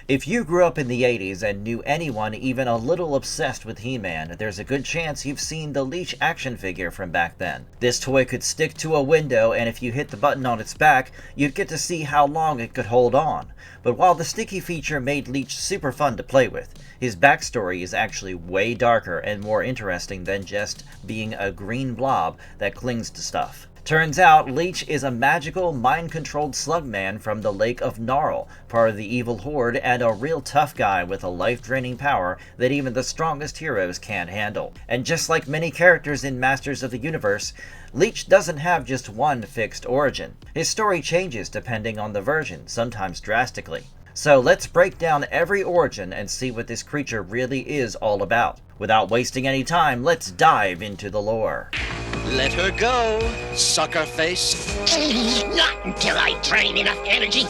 If you grew up in the 80s and knew anyone even a little obsessed with He-Man, there's a good chance you've seen the Leech action figure from back then. This toy could stick to a window, and if you hit the button on its back, you'd get to see how long it could hold on. But while the sticky feature made Leech super fun to play with, his backstory is actually way darker and more interesting than just being a green blob that clings to stuff. Turns out, Leech is a magical, mind-controlled slug-man from the Lake of Gnarl, part of the Evil Horde, and a real tough guy with a life-draining power that even the strongest heroes can't handle. And just like many characters in Masters of the Universe, Leech doesn't have just one fixed origin. His story changes depending on the version, sometimes drastically. So let's break down every origin and see what this creature really is all about. Without wasting any time, let's dive into the lore. Let her go, sucker face. Not until I drain enough energy.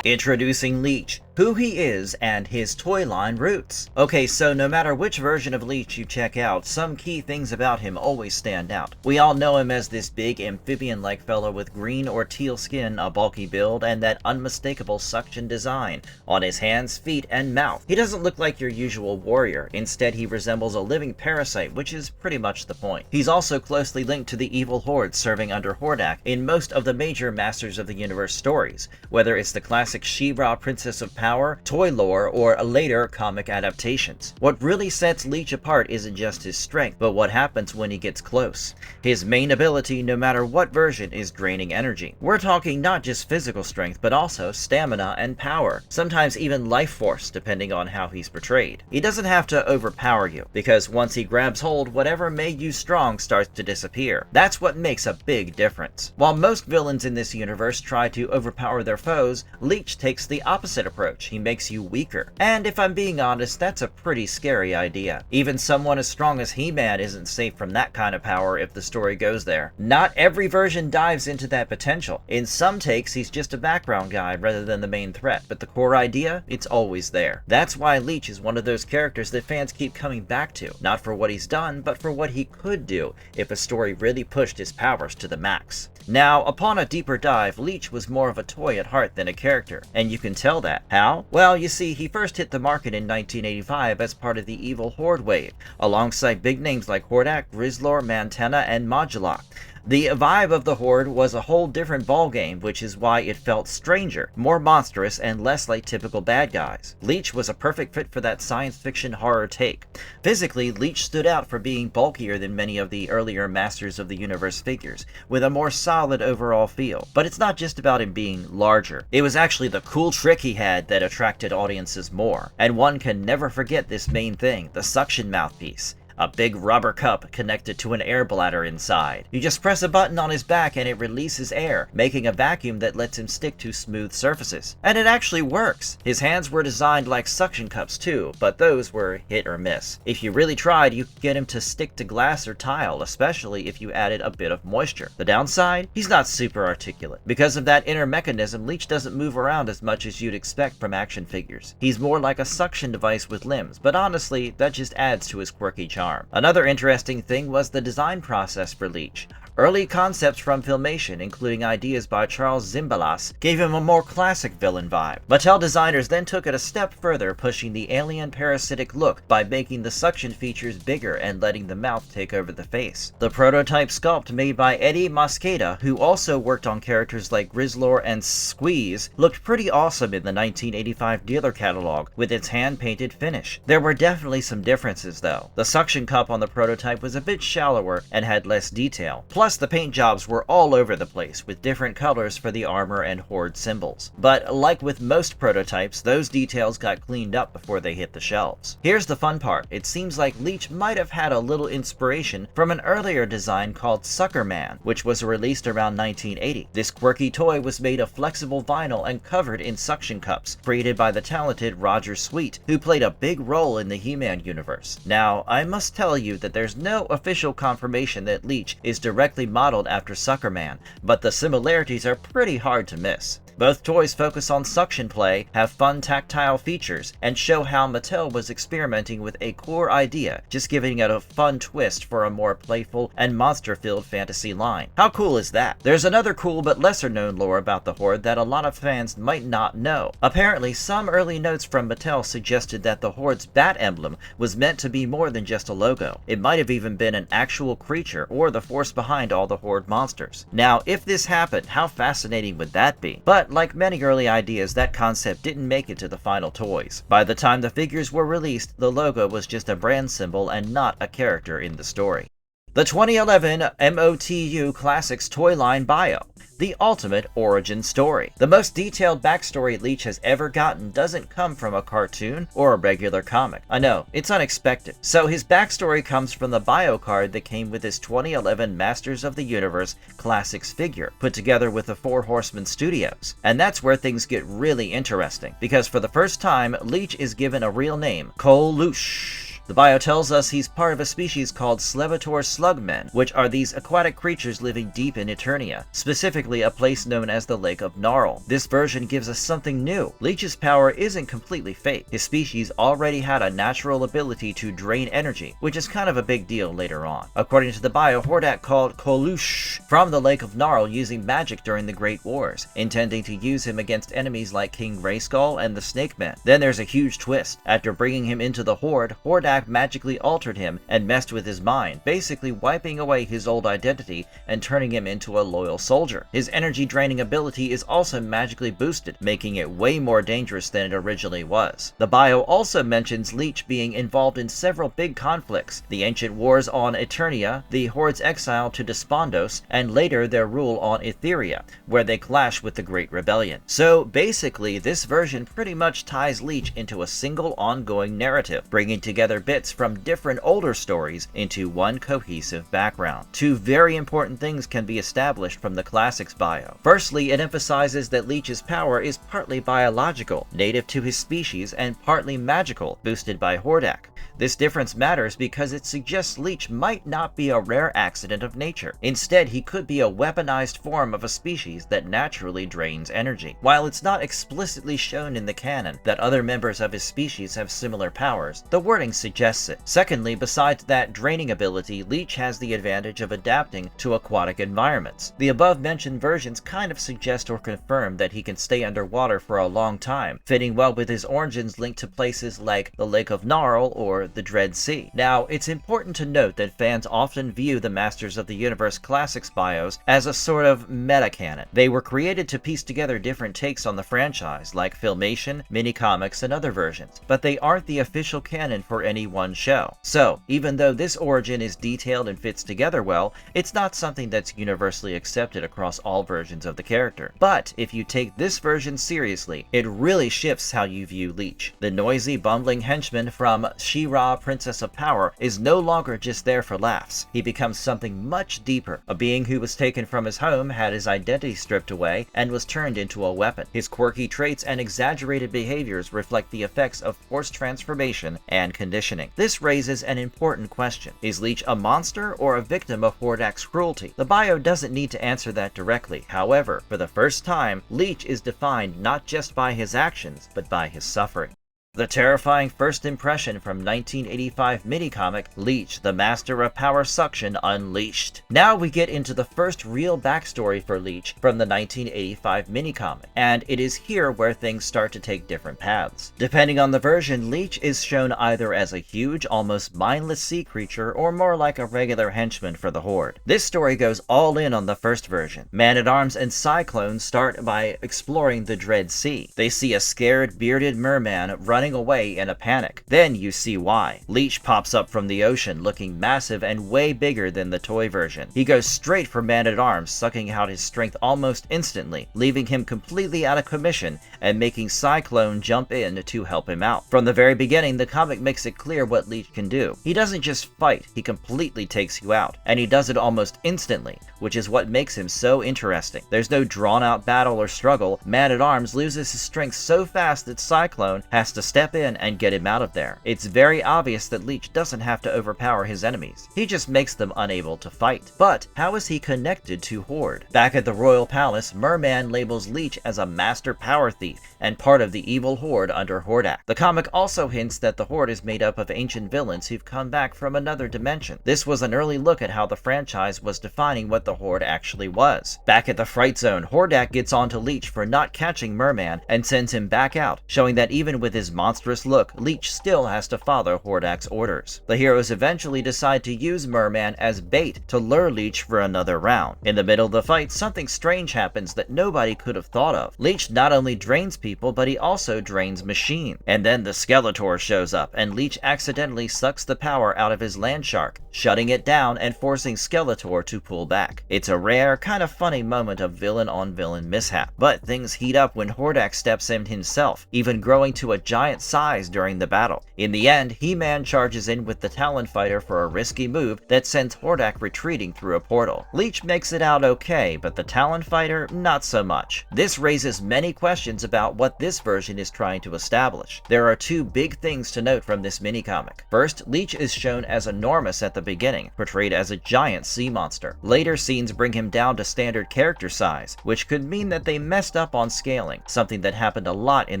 Introducing Leech, who he is, and his toy line roots. Okay, so no matter which version of Leech you check out, some key things about him always stand out. We all know him as this big amphibian-like fellow with green or teal skin, a bulky build, and that unmistakable suction design on his hands, feet, and mouth. He doesn't look like your usual warrior. Instead, he resembles a living parasite, which is pretty much the point. He's also closely linked to the Evil Horde serving under Hordak in most of the major Masters of the Universe stories, whether it's the classic She-Ra Princess of Power, toy lore, or later comic adaptations. What really sets Leech apart isn't just his strength, but what happens when he gets close. His main ability, no matter what version, is draining energy. We're talking not just physical strength, but also stamina and power, sometimes even life force, depending on how he's portrayed. He doesn't have to overpower you, because once he grabs hold, whatever made you strong starts to disappear. That's what makes a big difference. While most villains in this universe try to overpower their foes, Leech takes the opposite approach. He makes you weaker. And if I'm being honest, that's a pretty scary idea. Even someone as strong as He-Man isn't safe from that kind of power if the story goes there. Not every version dives into that potential. In some takes, he's just a background guy rather than the main threat, but the core idea, it's always there. That's why Leech is one of those characters that fans keep coming back to, not for what he's done, but for what he could do if a story really pushed his powers to the max. Now, upon a deeper dive, Leech was more of a toy at heart than a character, and you can tell that. How? Well, you see, he first hit the market in 1985 as part of the Evil Horde wave, alongside big names like Hordak, Grizzlor, Mantena, and Modulok. The vibe of the Horde was a whole different ballgame, which is why it felt stranger, more monstrous, and less like typical bad guys. Leech was a perfect fit for that science fiction horror take. Physically, Leech stood out for being bulkier than many of the earlier Masters of the Universe figures, with a more solid overall feel. But it's not just about him being larger. It was actually the cool trick he had that attracted audiences more. And one can never forget this main thing, the suction mouthpiece. A big rubber cup connected to an air bladder inside. You just press a button on his back and it releases air, making a vacuum that lets him stick to smooth surfaces. And it actually works! His hands were designed like suction cups too, but those were hit or miss. If you really tried, you could get him to stick to glass or tile, especially if you added a bit of moisture. The downside? He's not super articulate. Because of that inner mechanism, Leech doesn't move around as much as you'd expect from action figures. He's more like a suction device with limbs, but honestly, that just adds to his quirky charm. Another interesting thing was the design process for Leech. Early concepts from Filmation, including ideas by Charles Zimbalist, gave him a more classic villain vibe. Mattel designers then took it a step further, pushing the alien parasitic look by making the suction features bigger and letting the mouth take over the face. The prototype sculpt made by Eddie Mosqueda, who also worked on characters like Grizzlor and Squeeze, looked pretty awesome in the 1985 dealer catalog with its hand-painted finish. There were definitely some differences though. The suction cup on the prototype was a bit shallower and had less detail. Plus, the paint jobs were all over the place, with different colors for the armor and Horde symbols. But like with most prototypes, those details got cleaned up before they hit the shelves. Here's the fun part. It seems like Leech might have had a little inspiration from an earlier design called Sucker-Man, which was released around 1980. This quirky toy was made of flexible vinyl and covered in suction cups, created by the talented Roger Sweet, who played a big role in the He-Man universe. Now, I must tell you that there's no official confirmation that Leech is directly modeled after Sucker-Man, but the similarities are pretty hard to miss. Both toys focus on suction play, have fun tactile features, and show how Mattel was experimenting with a core idea, just giving it a fun twist for a more playful and monster-filled fantasy line. How cool is that? There's another cool but lesser known lore about the Horde that a lot of fans might not know. Apparently, some early notes from Mattel suggested that the Horde's bat emblem was meant to be more than just a logo. It might have even been an actual creature or the force behind all the Horde monsters. Now, if this happened, how fascinating would that be? But like many early ideas, that concept didn't make it to the final toys. By the time the figures were released, the logo was just a brand symbol and not a character in the story. The 2011 MOTU Classics toy line bio. The ultimate origin story. The most detailed backstory Leech has ever gotten doesn't come from a cartoon or a regular comic. I know, it's unexpected. So his backstory comes from the bio card that came with his 2011 Masters of the Universe Classics figure, put together with the Four Horsemen Studios. And that's where things get really interesting, because for the first time, Leech is given a real name, Leech. The bio tells us he's part of a species called Slevator slug-men, which are these aquatic creatures living deep in Eternia, specifically a place known as the Lake of Gnarl. This version gives us something new. Leech's power isn't completely fake. His species already had a natural ability to drain energy, which is kind of a big deal later on. According to the bio, Hordak called Leech from the Lake of Gnarl using magic during the Great Wars, intending to use him against enemies like King Grayskull and the Snake Man. Then there's a huge twist. After bringing him into the Horde, Hordak magically altered him and messed with his mind, basically wiping away his old identity and turning him into a loyal soldier. His energy draining ability is also magically boosted, making it way more dangerous than it originally was. The bio also mentions Leech being involved in several big conflicts: the ancient wars on Eternia, the Horde's exile to Despondos, and later their rule on Etheria, where they clash with the Great Rebellion. So basically, this version pretty much ties Leech into a single ongoing narrative, bringing together bits from different older stories into one cohesive background. Two very important things can be established from the Classics bio. Firstly, it emphasizes that Leech's power is partly biological, native to his species, and partly magical, boosted by Hordak. This difference matters because it suggests Leech might not be a rare accident of nature. Instead, he could be a weaponized form of a species that naturally drains energy. While it's not explicitly shown in the canon that other members of his species have similar powers, the wording suggests it. Secondly, besides that draining ability, Leech has the advantage of adapting to aquatic environments. The above-mentioned versions kind of suggest or confirm that he can stay underwater for a long time, fitting well with his origins linked to places like the Lake of Gnarl or the Dread Sea. Now, it's important to note that fans often view the Masters of the Universe Classics bios as a sort of meta-canon. They were created to piece together different takes on the franchise, like Filmation, Minicomics, and other versions, but they aren't the official canon for any one show. So, even though this origin is detailed and fits together well, it's not something that's universally accepted across all versions of the character. But if you take this version seriously, it really shifts how you view Leech. The noisy, bumbling henchman from She-Ra, Princess of Power, is no longer just there for laughs. He becomes something much deeper. A being who was taken from his home, had his identity stripped away, and was turned into a weapon. His quirky traits and exaggerated behaviors reflect the effects of forced transformation and conditioning. This raises an important question. Is Leech a monster or a victim of Hordak's cruelty? The bio doesn't need to answer that directly. However, for the first time, Leech is defined not just by his actions, but by his suffering. The terrifying first impression from 1985 Minicomic, Leech, the Master of Power Suction Unleashed. Now we get into the first real backstory for Leech from the 1985 Minicomic, and it is here where things start to take different paths. Depending on the version, Leech is shown either as a huge, almost mindless sea creature, or more like a regular henchman for the Horde. This story goes all in on the first version. Man-at-Arms and Cyclone start by exploring the Dread Sea. They see a scared, bearded merman running away in a panic. Then you see why. Leech pops up from the ocean looking massive and way bigger than the toy version. He goes straight for Man-at-Arms, sucking out his strength almost instantly, leaving him completely out of commission and making Cyclone jump in to help him out. From the very beginning, the comic makes it clear what Leech can do. He doesn't just fight, he completely takes you out, and he does it almost instantly, which is what makes him so interesting. There's no drawn-out battle or struggle. Man-at-Arms loses his strength so fast that Cyclone has to step in and get him out of there. It's very obvious that Leech doesn't have to overpower his enemies. He just makes them unable to fight. But how is he connected to Horde? Back at the Royal Palace, Merman labels Leech as a master power thief and part of the Evil Horde under Hordak. The comic also hints that the Horde is made up of ancient villains who've come back from another dimension. This was an early look at how the franchise was defining what the Horde actually was. Back at the Fright Zone, Hordak gets onto Leech for not catching Merman and sends him back out, showing that even with his monstrous look, Leech still has to follow Hordak's orders. The heroes eventually decide to use Merman as bait to lure Leech for another round. In the middle of the fight, something strange happens that nobody could have thought of. Leech not only drains people, but he also drains machines. And then the Skeletor shows up, and Leech accidentally sucks the power out of his land shark, shutting it down and forcing Skeletor to pull back. It's a rare, kind of funny moment of villain-on-villain mishap. But things heat up when Hordak steps in himself, even growing to a giant size during the battle. In the end, He-Man charges in with the Talon Fighter for a risky move that sends Hordak retreating through a portal. Leech makes it out okay, but the Talon Fighter, not so much. This raises many questions about what this version is trying to establish. There are two big things to note from this minicomic. First, Leech is shown as enormous at the beginning, portrayed as a giant sea monster. Later scenes bring him down to standard character size, which could mean that they messed up on scaling, something that happened a lot in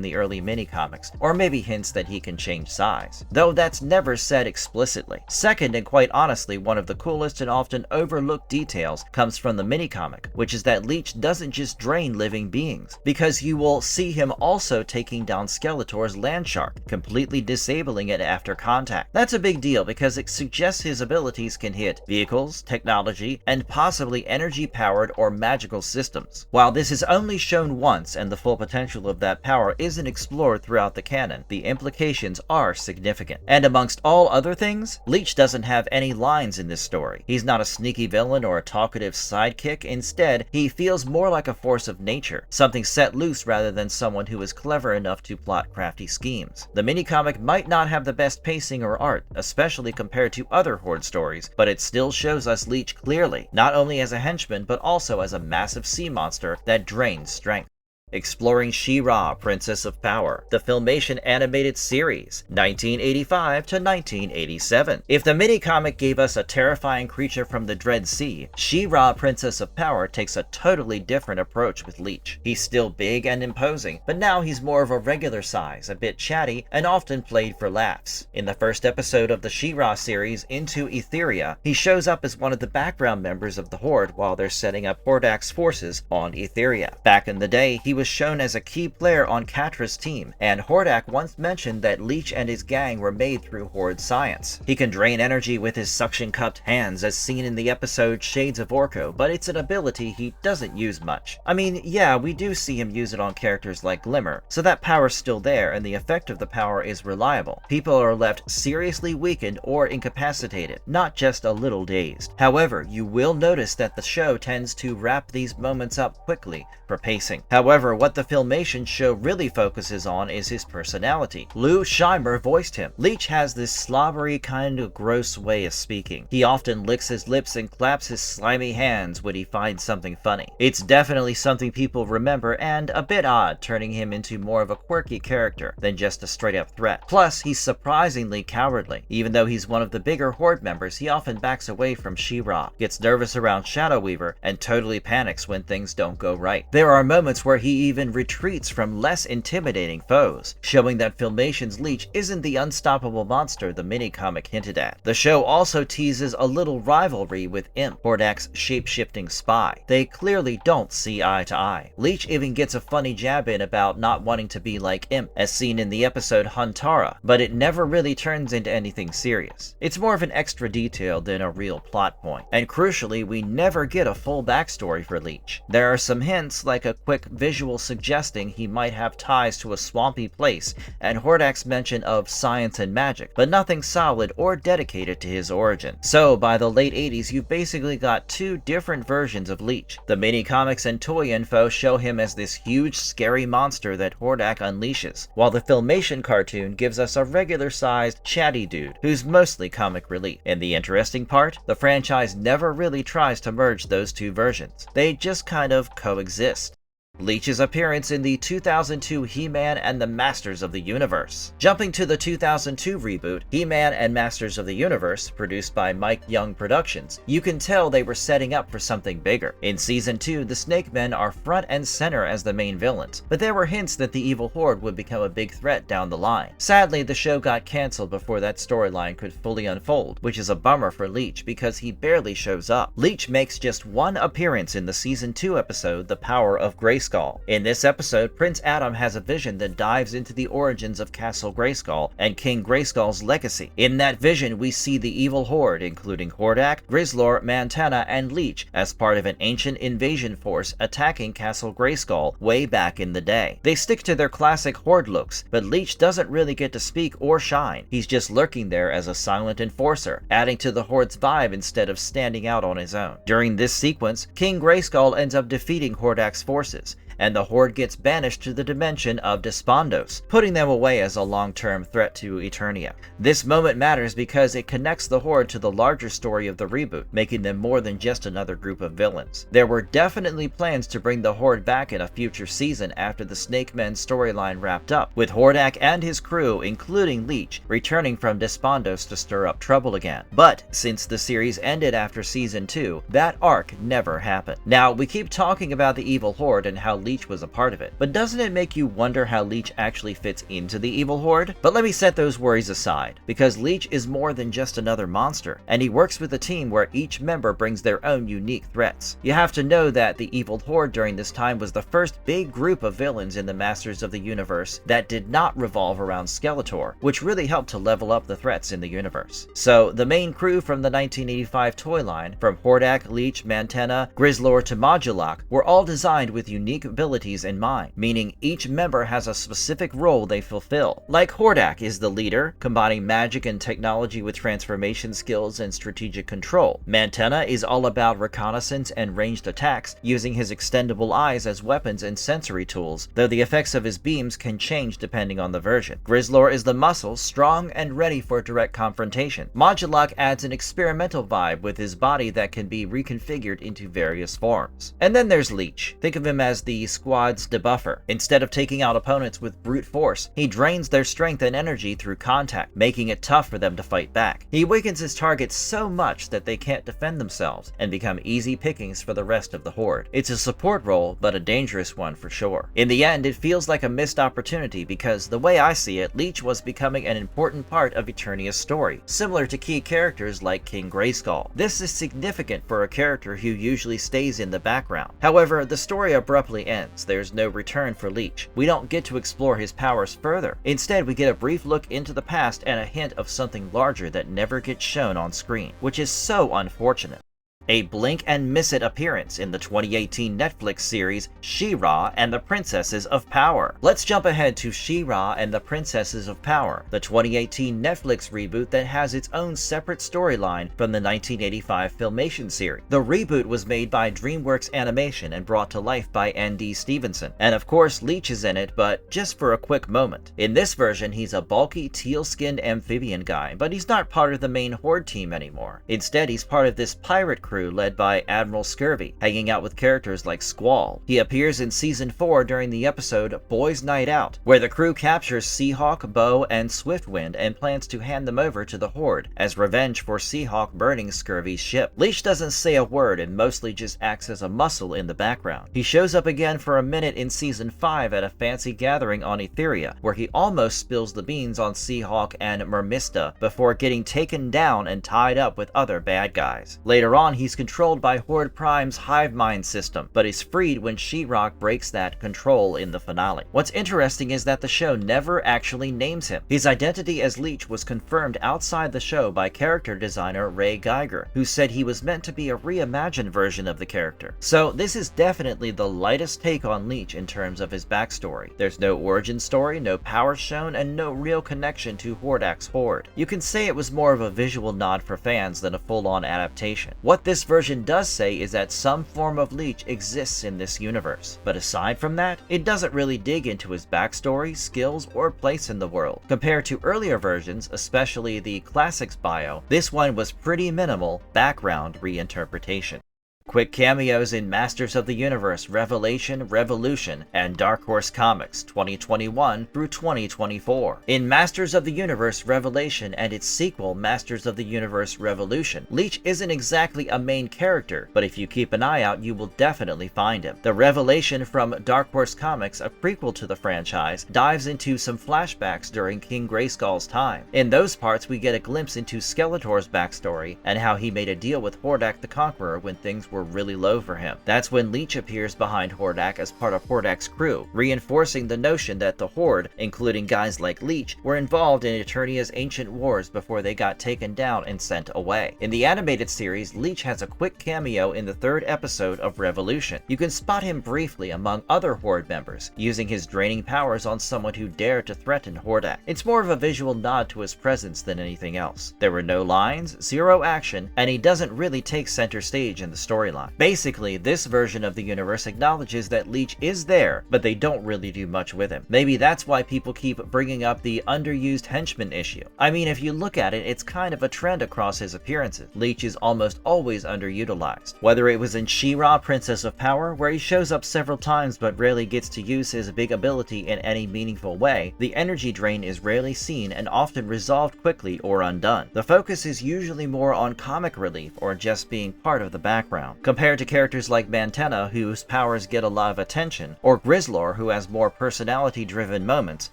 the early minicomics, or maybe hints that he can change size, though that's never said explicitly. Second, and quite honestly, one of the coolest and often overlooked details comes from the minicomic, which is that Leech doesn't just drain living beings, because you will see him also taking down Skeletor's land shark, completely disabling it after contact. That's a big deal because it suggests his abilities can hit vehicles, technology, and possibly energy-powered or magical systems. While this is only shown once and the full potential of that power isn't explored throughout the canon, the implications are significant. And amongst all other things, Leech doesn't have any lines in this story. He's not a sneaky villain or a talkative sidekick. Instead, he feels more like a force of nature, something set loose rather than someone who is clever enough to plot crafty schemes. The minicomic might not have the best pacing or art, especially compared to other Horde stories, but it still shows us Leech clearly, not only as a henchman, but also as a massive sea monster that drains strength. Exploring She-Ra, Princess of Power, the Filmation animated series, 1985 to 1987. If the minicomic gave us a terrifying creature from the Dread Sea, She-Ra, Princess of Power takes a totally different approach with Leech. He's still big and imposing, but now he's more of a regular size, a bit chatty, and often played for laughs. In the first episode of the She-Ra series, Into Etheria, he shows up as one of the background members of the Horde while they're setting up Hordak's forces on Etheria. Back in the day, he was shown as a key player on Katra's team, and Hordak once mentioned that Leech and his gang were made through Horde science. He can drain energy with his suction-cupped hands as seen in the episode Shades of Orko, but it's an ability he doesn't use much. I mean, yeah, we do see him use it on characters like Glimmer, so that power's still there and the effect of the power is reliable. People are left seriously weakened or incapacitated, not just a little dazed. However, you will notice that the show tends to wrap these moments up quickly for pacing. However, what the Filmation show really focuses on is his personality. Lou Scheimer voiced him. Leech has this slobbery kind of gross way of speaking. He often licks his lips and claps his slimy hands when he finds something funny. It's definitely something people remember and a bit odd, turning him into more of a quirky character than just a straight up threat. Plus, he's surprisingly cowardly. Even though he's one of the bigger Horde members, he often backs away from She-Ra, gets nervous around Shadow Weaver, and totally panics when things don't go right. There are moments where he even retreats from less intimidating foes, showing that Filmation's Leech isn't the unstoppable monster the minicomic hinted at. The show also teases a little rivalry with Imp, Hordak's shape-shifting spy. They clearly don't see eye to eye. Leech even gets a funny jab in about not wanting to be like Imp, as seen in the episode Huntara, but it never really turns into anything serious. It's more of an extra detail than a real plot point. And crucially, we never get a full backstory for Leech. There are some hints, like a quick visual suggesting he might have ties to a swampy place, and Hordak's mention of science and magic, but nothing solid or dedicated to his origin. So, by the late 80s, you've basically got two different versions of Leech. The mini-comics and toy info show him as this huge, scary monster that Hordak unleashes, while the Filmation cartoon gives us a regular-sized, chatty dude who's mostly comic relief. And the interesting part? The franchise never really tries to merge those two versions. They just kind of coexist. Leech's appearance in the 2002 He-Man and the Masters of the Universe. Jumping to the 2002 reboot, He-Man and Masters of the Universe, produced by Mike Young Productions, you can tell they were setting up for something bigger. In Season 2, the Snake Men are front and center as the main villains, but there were hints that the Evil Horde would become a big threat down the line. Sadly, the show got cancelled before that storyline could fully unfold, which is a bummer for Leech because he barely shows up. Leech makes just one appearance in the Season 2 episode, The Power of Grayskull. In this episode, Prince Adam has a vision that dives into the origins of Castle Grayskull and King Grayskull's legacy. In that vision, we see the Evil Horde, including Hordak, Grizzlor, Mantana, and Leech, as part of an ancient invasion force attacking Castle Grayskull way back in the day. They stick to their classic Horde looks, but Leech doesn't really get to speak or shine. He's just lurking there as a silent enforcer, adding to the Horde's vibe instead of standing out on his own. During this sequence, King Grayskull ends up defeating Hordak's forces, and the Horde gets banished to the dimension of Despondos, putting them away as a long-term threat to Eternia. This moment matters because it connects the Horde to the larger story of the reboot, making them more than just another group of villains. There were definitely plans to bring the Horde back in a future season after the Snake Men storyline wrapped up, with Hordak and his crew, including Leech, returning from Despondos to stir up trouble again. But since the series ended after Season 2, that arc never happened. Now, we keep talking about the Evil Horde and how Leech was a part of it, but doesn't it make you wonder how Leech actually fits into the Evil Horde? But let me set those worries aside, because Leech is more than just another monster, and he works with a team where each member brings their own unique threats. You have to know that the Evil Horde during this time was the first big group of villains in the Masters of the Universe that did not revolve around Skeletor, which really helped to level up the threats in the universe. So the main crew from the 1985 toy line, from Hordak, Leech, Mantana, Grizzlor to Modulok, were all designed with unique abilities in mind, meaning each member has a specific role they fulfill. Like Hordak is the leader, combining magic and technology with transformation skills and strategic control. Mantana is all about reconnaissance and ranged attacks, using his extendable eyes as weapons and sensory tools, though the effects of his beams can change depending on the version. Grizzlor is the muscle, strong and ready for direct confrontation. Modulok adds an experimental vibe with his body that can be reconfigured into various forms. And then there's Leech. Think of him as the squad's debuffer. Instead of taking out opponents with brute force, he drains their strength and energy through contact, making it tough for them to fight back. He weakens his targets so much that they can't defend themselves and become easy pickings for the rest of the Horde. It's a support role, but a dangerous one for sure. In the end, it feels like a missed opportunity because, the way I see it, Leech was becoming an important part of Eternia's story, similar to key characters like King Grayskull. This is significant for a character who usually stays in the background. However, the story abruptly ends. There's no return for Leech. We don't get to explore his powers further. Instead, we get a brief look into the past and a hint of something larger that never gets shown on screen, which is so unfortunate. A blink and miss it appearance in the 2018 Netflix series She-Ra and the Princesses of Power. Let's jump ahead to She-Ra and the Princesses of Power, the 2018 Netflix reboot that has its own separate storyline from the 1985 Filmation series. The reboot was made by DreamWorks Animation and brought to life by N.D. Stevenson. And of course, Leech is in it, but just for a quick moment. In this version, he's a bulky, teal-skinned amphibian guy, but he's not part of the main Horde team anymore. Instead, he's part of this pirate crew led by Admiral Scurvy, hanging out with characters like Squall. He appears in Season 4 during the episode Boys Night Out, where the crew captures Seahawk, Bow, and Swiftwind and plans to hand them over to the Horde as revenge for Seahawk burning Scurvy's ship. Leech doesn't say a word and mostly just acts as a muscle in the background. He shows up again for a minute in Season 5 at a fancy gathering on Etheria, where he almost spills the beans on Seahawk and Mermista before getting taken down and tied up with other bad guys. Later on, he's controlled by Horde Prime's hive mind system, but is freed when She-Ra breaks that control in the finale. What's interesting is that the show never actually names him. His identity as Leech was confirmed outside the show by character designer Ray Geiger, who said he was meant to be a reimagined version of the character. So this is definitely the lightest take on Leech in terms of his backstory. There's no origin story, no powers shown, and no real connection to Hordak's Horde. You can say it was more of a visual nod for fans than a full-on adaptation. What this version does say is that some form of Leech exists in this universe, but aside from that, it doesn't really dig into his backstory, skills, or place in the world. Compared to earlier versions, especially the Classics bio, this one was pretty minimal background reinterpretation. Quick cameos in Masters of the Universe Revelation, Revolution, and Dark Horse Comics 2021 through 2024. In Masters of the Universe Revelation and its sequel Masters of the Universe Revolution, Leech isn't exactly a main character, but if you keep an eye out you will definitely find him. The Revelation from Dark Horse Comics, a prequel to the franchise, dives into some flashbacks during King Grayskull's time. In those parts we get a glimpse into Skeletor's backstory and how he made a deal with Hordak the Conqueror when things were really low for him. That's when Leech appears behind Hordak as part of Hordak's crew, reinforcing the notion that the Horde, including guys like Leech, were involved in Eternia's ancient wars before they got taken down and sent away. In the animated series, Leech has a quick cameo in the 3rd episode of Revolution. You can spot him briefly among other Horde members, using his draining powers on someone who dared to threaten Hordak. It's more of a visual nod to his presence than anything else. There were no lines, zero action, and he doesn't really take center stage in the storyline. Basically, this version of the universe acknowledges that Leech is there, but they don't really do much with him. Maybe that's why people keep bringing up the underused henchman issue. I mean, if you look at it, it's kind of a trend across his appearances. Leech is almost always underutilized. Whether it was in She-Ra, Princess of Power, where he shows up several times but rarely gets to use his big ability in any meaningful way, the energy drain is rarely seen and often resolved quickly or undone. The focus is usually more on comic relief or just being part of the background. Compared to characters like Mantenna, whose powers get a lot of attention, or Grizzlor, who has more personality-driven moments,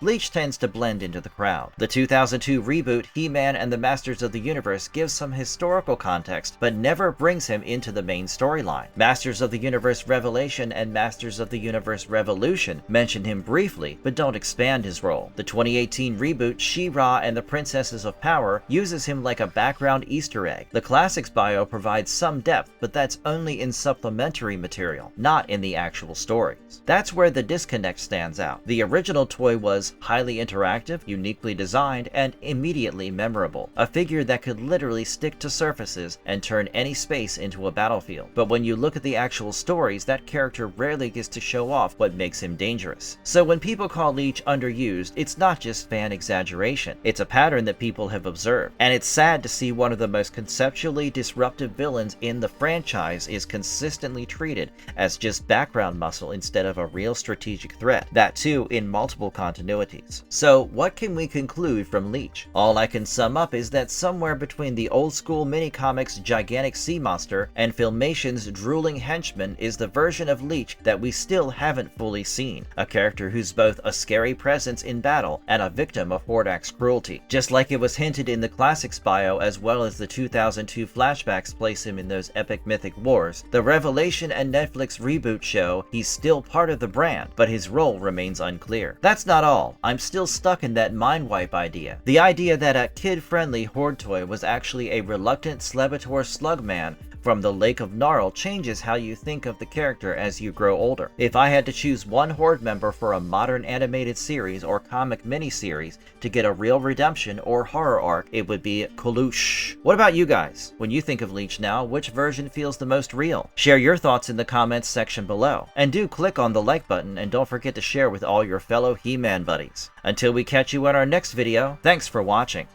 Leech tends to blend into the crowd. The 2002 reboot, He-Man and the Masters of the Universe, gives some historical context, but never brings him into the main storyline. Masters of the Universe Revelation and Masters of the Universe Revolution mention him briefly, but don't expand his role. The 2018 reboot, She-Ra and the Princesses of Power, uses him like a background Easter egg. The Classics bio provides some depth, but that's only in supplementary material, not in the actual stories. That's where the disconnect stands out. The original toy was highly interactive, uniquely designed, and immediately memorable. A figure that could literally stick to surfaces and turn any space into a battlefield. But when you look at the actual stories, that character rarely gets to show off what makes him dangerous. So when people call Leech underused, it's not just fan exaggeration. It's a pattern that people have observed. And it's sad to see one of the most conceptually disruptive villains in the franchise is consistently treated as just background muscle instead of a real strategic threat. That too in multiple continuities. So what can we conclude from Leech? All I can sum up is that somewhere between the old school Minicomics' gigantic sea monster and Filmation's drooling henchman is the version of Leech that we still haven't fully seen. A character who's both a scary presence in battle and a victim of Hordak's cruelty. Just like it was hinted in the Classics bio as well as the 2002 flashbacks place him in those epic mythic wars, the Revelation and Netflix reboot show he's still part of the brand, but his role remains unclear. That's not all. I'm still stuck in that mind wipe idea. The idea that a kid-friendly Horde toy was actually a reluctant Skeletor slug-man from the Lake of Gnarl changes how you think of the character as you grow older. If I had to choose one Horde member for a modern animated series or comic miniseries to get a real redemption or horror arc, it would be Kalush. What about you guys? When you think of Leech now, which version feels the most real? Share your thoughts in the comments section below. And do click on the like button and don't forget to share with all your fellow He-Man buddies. Until we catch you in our next video, thanks for watching.